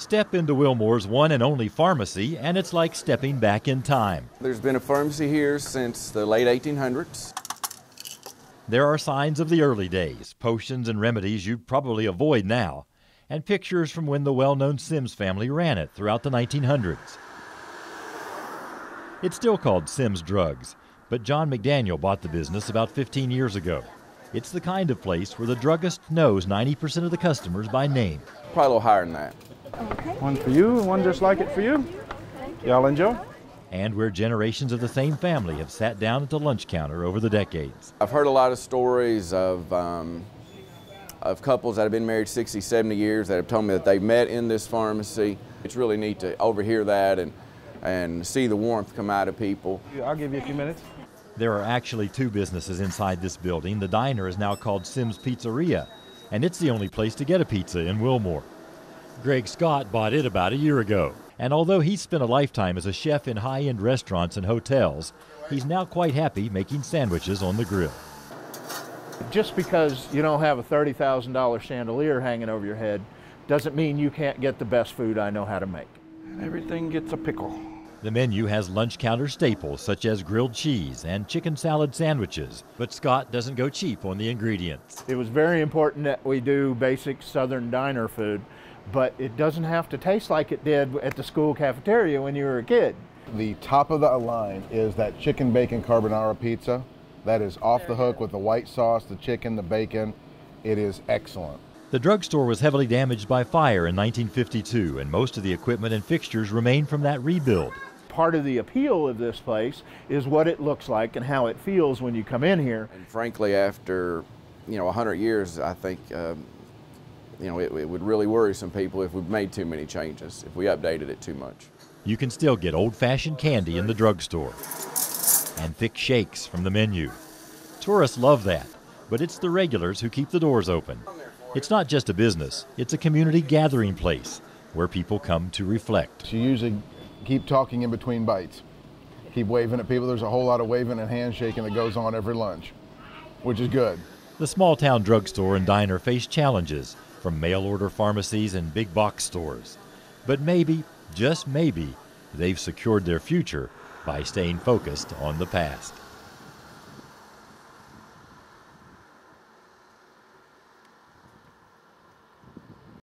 Step into WIlmore's one and only pharmacy, and it's like stepping back in time. There's been a pharmacy here since the late 1800s. There are signs of the early days, potions and remedies you'd probably avoid now, and pictures from when the well-known Sims family ran it throughout the 1900s. It's still called Sims Drugs, but John McDaniel bought the business about 15 years ago. It's the kind of place where the druggist knows 90% of the customers by name. Probably a little higher than that. Okay. One for you and one just like it for you. Y'all enjoy? And where generations of the same family have sat down at the lunch counter over the decades. I've heard a lot of stories of couples that have been married 60, 70 years that have told me that they've met in this pharmacy. It's really neat to overhear that and see the warmth come out of people. I'll give you a few minutes. There are actually two businesses inside this building. The diner is now called Sims Pizzeria, and it's the only place to get a pizza in WIlmore. Greg Scott bought it about a year ago, and although he's spent a lifetime as a chef in high-end restaurants and hotels, he's now quite happy making sandwiches on the grill. Just because you don't have a $30,000 chandelier hanging over your head doesn't mean you can't get the best food I know how to make. Everything gets a pickle. The menu has lunch counter staples such as grilled cheese and chicken salad sandwiches, but Scott doesn't go cheap on the ingredients. It was very important that we do basic Southern diner food, but it doesn't have to taste like it did at the school cafeteria when you were a kid. The top of the line is that chicken bacon carbonara pizza. That is off the hook with the white sauce, the chicken, the bacon. It is excellent. The drugstore was heavily damaged by fire in 1952, and most of the equipment and fixtures remain from that rebuild. Part of the appeal of this place is what it looks like and how it feels when you come in here. And frankly, after 100 years, I think it would really worry some people if we made too many changes, if we updated it too much. You can still get old-fashioned candy in the drugstore and thick shakes from the menu. Tourists love that, but it's the regulars who keep the doors open. It's not just a business, it's a community gathering place where people come to reflect. You usually keep talking in between bites. Keep waving at people. There's a whole lot of waving and handshaking that goes on every lunch, which is good. The small-town drugstore and diner face challenges from mail-order pharmacies and big box stores. But maybe, just maybe, they've secured their future by staying focused on the past.